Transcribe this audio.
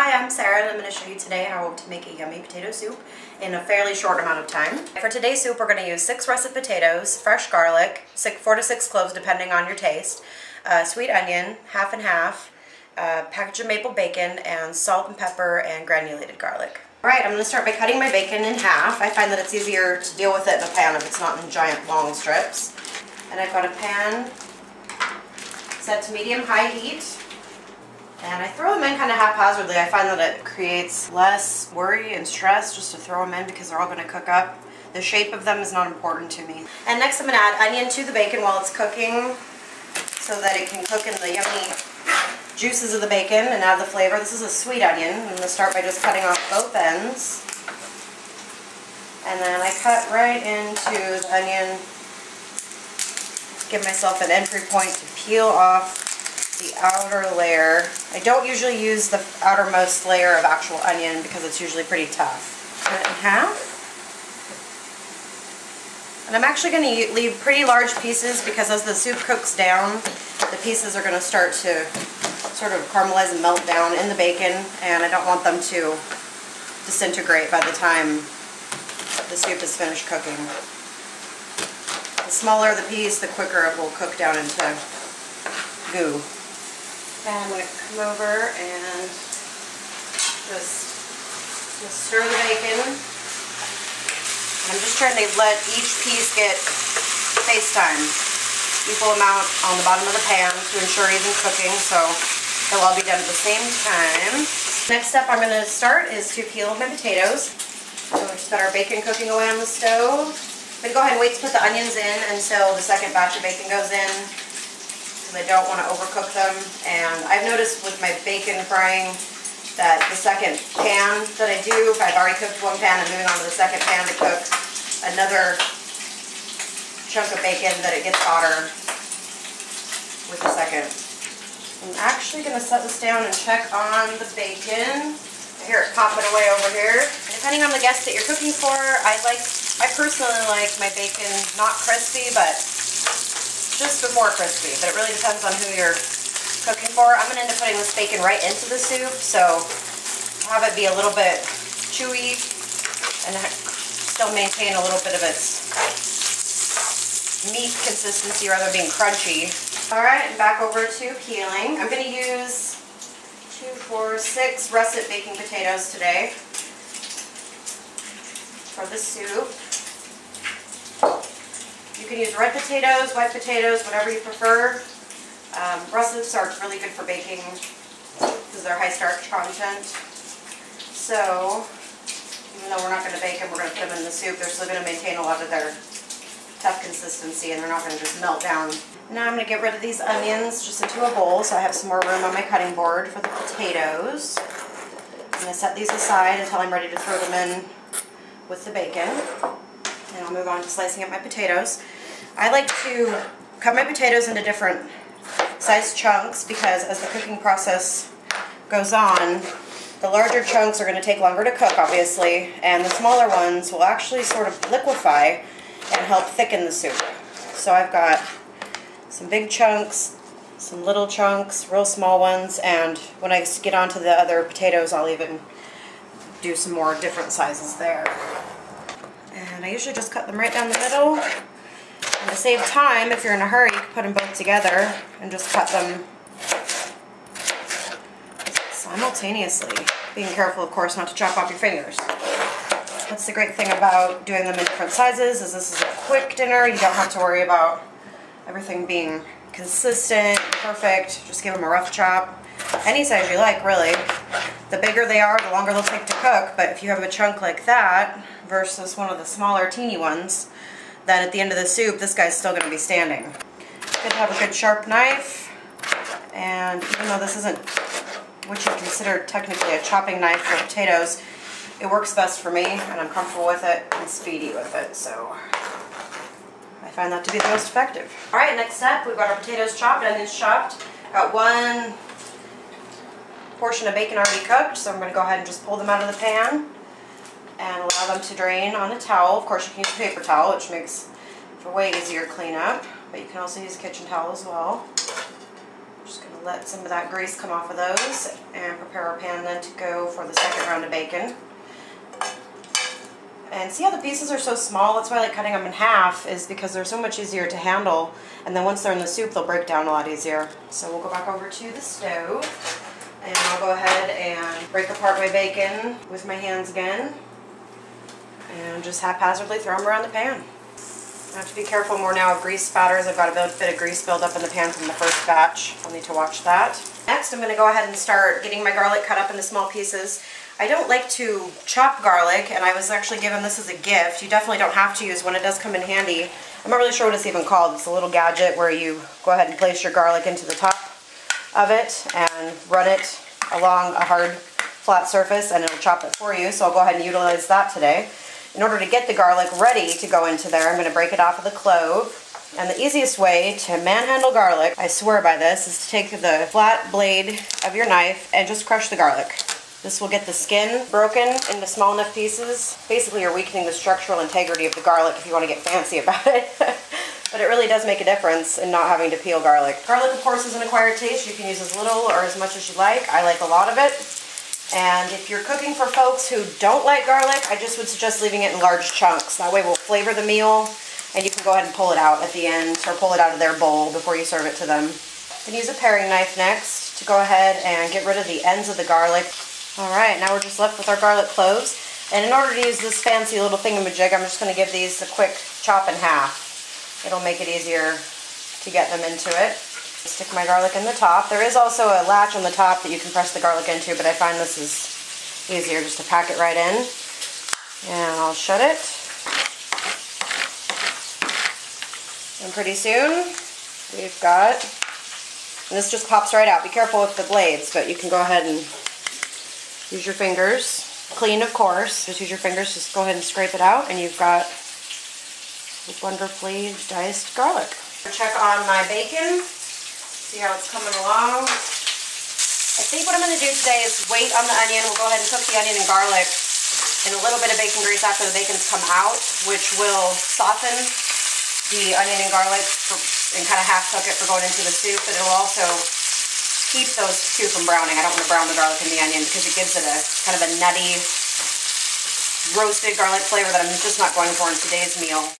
Hi, I'm Sarah and I'm going to show you today how to make a yummy potato soup in a fairly short amount of time. For today's soup, we're going to use 6 russet potatoes, fresh garlic, 4 to 6 cloves depending on your taste, sweet onion, half and half, package of maple bacon, and salt and pepper and granulated garlic. Alright, I'm going to start by cutting my bacon in half. I find that it's easier to deal with it in a pan if it's not in giant long strips. And I've got a pan set to medium-high heat. And I throw them in kind of haphazardly. I find that it creates less worry and stress just to throw them in because they're all going to cook up. The shape of them is not important to me. And next I'm going to add onion to the bacon while it's cooking so that it can cook in the yummy juices of the bacon and add the flavor. This is a sweet onion. I'm going to start by just cutting off both ends. And then I cut right into the onion. Give myself an entry point to peel off the outer layer. I don't usually use the outermost layer of actual onion because it's usually pretty tough. Cut it in half. And I'm actually going to leave pretty large pieces because as the soup cooks down, the pieces are going to start to sort of caramelize and melt down in the bacon, and I don't want them to disintegrate by the time the soup is finished cooking. The smaller the piece, the quicker it will cook down into goo. And I'm going to come over and just stir the bacon. I'm just trying to let each piece get face time, equal amount on the bottom of the pan to ensure even cooking, so they'll all be done at the same time. Next step I'm going to start is to peel my potatoes. So we just got our bacon cooking away on the stove. I'm going to go ahead and wait to put the onions in until the second batch of bacon goes in, because I don't want to overcook them. And I've noticed with my bacon frying that the second pan that I do, if I've already cooked one pan and moving on to the second pan to cook another chunk of bacon, that it gets hotter with the second. I'm actually going to set this down and check on the bacon. I hear it popping away over here. Depending on the guest that you're cooking for, I personally like my bacon not crispy, but just before crispy, but it really depends on who you're cooking for. I'm going to end up putting this bacon right into the soup, so have it be a little bit chewy and still maintain a little bit of its meat consistency rather than being crunchy. Alright, and back over to peeling. I'm going to use 6 russet baking potatoes today for the soup. You can use red potatoes, white potatoes, whatever you prefer. Russets are really good for baking because they're high starch content. So, even though we're not going to bake them, we're going to put them in the soup, they're still going to maintain a lot of their tough consistency and they're not going to just melt down. Now I'm going to get rid of these onions just into a bowl so I have some more room on my cutting board for the potatoes. I'm going to set these aside until I'm ready to throw them in with the bacon. And I'll move on to slicing up my potatoes. I like to cut my potatoes into different sized chunks because as the cooking process goes on, the larger chunks are going to take longer to cook, obviously, and the smaller ones will actually sort of liquefy and help thicken the soup. So I've got some big chunks, some little chunks, real small ones, and when I get onto the other potatoes, I'll even do some more different sizes there. And I usually just cut them right down the middle. And to save time, if you're in a hurry, you can put them both together and just cut them simultaneously. Being careful, of course, not to chop off your fingers. That's the great thing about doing them in different sizes, is this is a quick dinner. You don't have to worry about everything being consistent, perfect. Just give them a rough chop. Any size you like, really. The bigger they are, the longer they'll take to cook, but if you have a chunk like that versus one of the smaller teeny ones, then at the end of the soup, this guy's still going to be standing. Good to have a good sharp knife, and even though this isn't what you consider technically a chopping knife for potatoes, it works best for me, and I'm comfortable with it and speedy with it, so I find that to be the most effective. Alright, next step, we've got our potatoes chopped, onions chopped. Got one portion of bacon already cooked, so I'm going to go ahead and just pull them out of the pan and allow them to drain on a towel. Of course, you can use a paper towel, which makes for way easier cleanup, but you can also use a kitchen towel as well. Just going to We'll let some of that grease come off of those and prepare our pan then to go for the second round of bacon. And see how the pieces are so small? That's why I like cutting them in half, is because they're so much easier to handle, and then once they're in the soup they'll break down a lot easier. So we'll go back over to the stove and I'll go ahead and break apart my bacon with my hands again and just haphazardly throw them around the pan. I have to be careful more now of grease spatters. I've got a bit of grease build up in the pan from the first batch. I'll need to watch that. Next, I'm going to go ahead and start getting my garlic cut up into small pieces. I don't like to chop garlic, and I was actually given this as a gift. You definitely don't have to use one. It does come in handy. I'm not really sure what it's even called. It's a little gadget where you go ahead and place your garlic into the top of it and run it along a hard, flat surface, and it'll chop it for you. So I'll go ahead and utilize that today. In order to get the garlic ready to go into there, I'm going to break it off with a clove. And the easiest way to manhandle garlic, I swear by this, is to take the flat blade of your knife and just crush the garlic. This will get the skin broken into small enough pieces. Basically, you're weakening the structural integrity of the garlic if you want to get fancy about it. But it really does make a difference in not having to peel garlic. Garlic, of course, is an acquired taste. You can use as little or as much as you like. I like a lot of it. And if you're cooking for folks who don't like garlic, I just would suggest leaving it in large chunks. That way we'll flavor the meal, and you can go ahead and pull it out at the end, or pull it out of their bowl before you serve it to them. I'm going to use a paring knife next to go ahead and get rid of the ends of the garlic. Alright, now we're just left with our garlic cloves. And in order to use this fancy little thingamajig, I'm just going to give these a quick chop in half. It'll make it easier to get them into it. Stick my garlic in the top. There is also a latch on the top that you can press the garlic into, but I find this is easier just to pack it right in. And I'll shut it. And pretty soon we've got, and this just pops right out. Be careful with the blades, but you can go ahead and use your fingers. Clean, of course. Just use your fingers, just go ahead and scrape it out, and you've got wonderfully diced garlic. Check on my bacon. See how it's coming along. I think what I'm going to do today is wait on the onion. We'll go ahead and cook the onion and garlic in a little bit of bacon grease after the bacon's come out, which will soften the onion and garlic and kind of half cook it for going into the soup, but it will also keep those two from browning. I don't want to brown the garlic and the onion because it gives it a kind of a nutty, roasted garlic flavor that I'm just not going for in today's meal.